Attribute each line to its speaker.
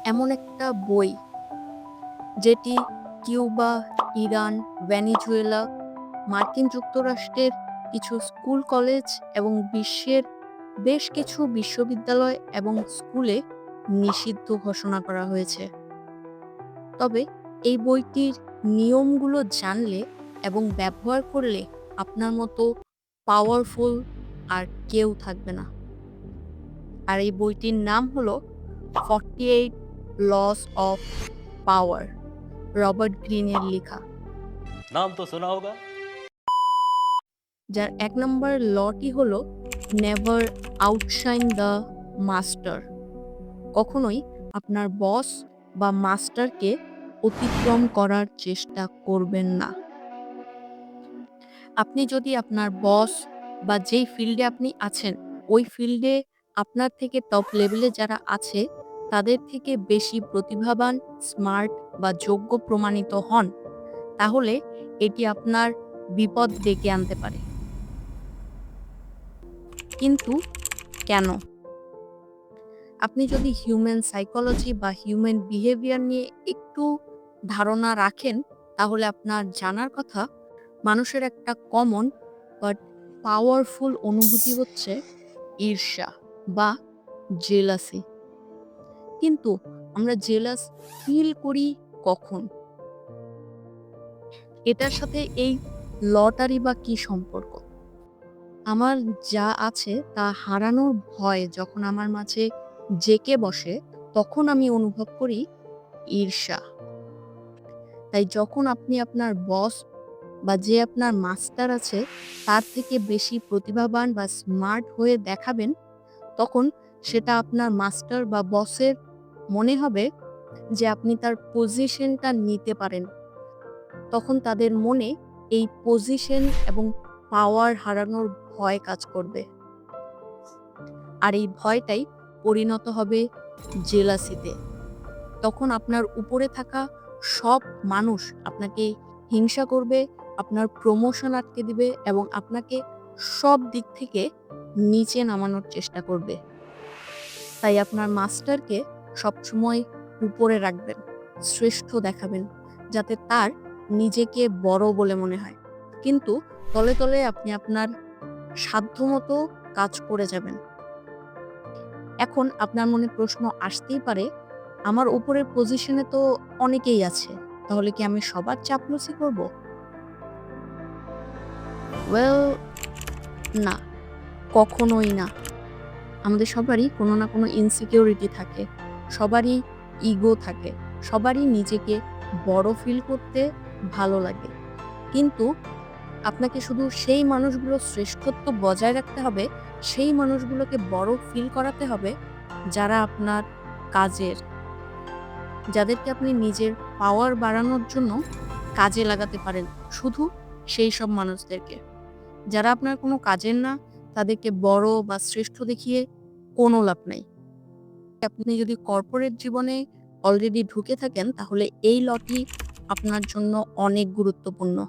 Speaker 1: এমন একটা বই যেটি কিউবা, ইরান, ভেনেজুয়েলা, মার্কিন যুক্তরাষ্ট্রের কিছু স্কুল, কলেজ এবং বিশ্বের বেশ কিছু বিশ্ববিদ্যালয় এবং স্কুলে নিষিদ্ধ ঘোষণা করা হয়েছে। তবে এই বইটির নিয়মগুলো জানলে এবং ব্যবহার করলে আপনার মতো পাওয়ারফুল আর কেউ থাকবে না। আর এই বইটির নাম হলো 48 লস অফ পাওয়ার, রবার্ট গ্রিনের লেখা।
Speaker 2: नाम तो सुना होगा।
Speaker 1: যার ১ নম্বর লটি হলো নেভার আউটশাইন দ্য মাস্টার। কখনোই আপনার বস বা মাস্টারকে অতিক্রম করার চেষ্টা করবেন না। আপনি যদি আপনার বস বা যেই ফিল্ডে আপনি আছেন, ওই ফিল্ডে আপনার থেকে টপ লেভেলে যারা আছে, তাদের থেকে বেশি প্রতিভাবান, স্মার্ট বা যোগ্য প্রমাণিত হন, তাহলে এটি আপনার বিপদ ডেকে আনতে পারে। কিন্তু কেন? আপনি যদি হিউম্যান সাইকোলজি বা হিউম্যান বিহেভিয়ার নিয়ে একটু ধারণা রাখেন, তাহলে আপনার জানার কথা, মানুষের একটা কমন বাট পাওয়ারফুল অনুভূতি হচ্ছে ঈর্ষা বা জেলাসি। কিন্তু আমরা জেলাস ফিল করি কখন? এটার সাথে এই লটারই বা কি সম্পর্ক? আমার যা আছে তা হারানোর ভয় যখন আমার মাঝে জেঁকে বসে, তখন আমি অনুভব করি ঈর্ষা। তাই যখন আপনি আপনার বস বা যে আপনার মাস্টার আছে, তার থেকে বেশি প্রতিভাবান বা স্মার্ট হয়ে দেখাবেন, তখন সেটা আপনার মাস্টার বা বসের মনে হবে যে আপনি তার পজিশনটা নিতে পারেন। তখন তাদের মনে এই পজিশন এবং পাওয়ার হারানোর ভয় কাজ করবে। আর এই ভয়টাই পরিণত হবে জেলাসিতে। তখন আপনার উপরে থাকা সব মানুষ আপনাকে হিংসা করবে, আপনার প্রমোশন আটকে দিবে এবং আপনাকে সব দিক থেকে নিচে নামানোর চেষ্টা করবে। তাই আপনার মাস্টারকে সবসময় উপরে রাখবেন, শ্রেষ্ঠ দেখাবেন, যাতে তার নিজেকে বড় বলে মনে হয়। কিন্তু তলে, তলে আপনি আপনার সাধ্যমতো কাজ করে যাবেন। এখন আপনার মনে প্রশ্ন আসতেই পারে, আমার উপরের পজিশনে তো অনেকেই আছে। তাহলে কি আমি সবার চাপলুসি করব? ওয়েল, না, কখনোই না। আমাদের সবারই কোনো না কোনো ইনসিকিউরিটি থাকে। সবারই ইগো থাকে। সবারই নিজেকে বড় ফিল করতে ভালো লাগে। কিন্তু আপনাকে শুধু সেই মানুষগুলোর শ্রেষ্ঠত্ব বজায় রাখতে হবে, সেই মানুষগুলোকে বড় ফিল করাতে হবে, যারা আপনার কাজের, যাদেরকে আপনি নিজের পাওয়ার বাড়ানোর জন্য কাজে লাগাতে পারেন। শুধু সেই সব মানুষদেরকে। যারা আপনার কোনো কাজের না, তাদেরকে বড় বা শ্রেষ্ঠ দেখিয়ে কোনো লাভ নাই। আপনি যদি কর্পোরেট জীবনে অলরেডি ঢুকে থাকেন, তাহলে এই লটি আপনার জন্য অনেক গুরুত্বপূর্ণ।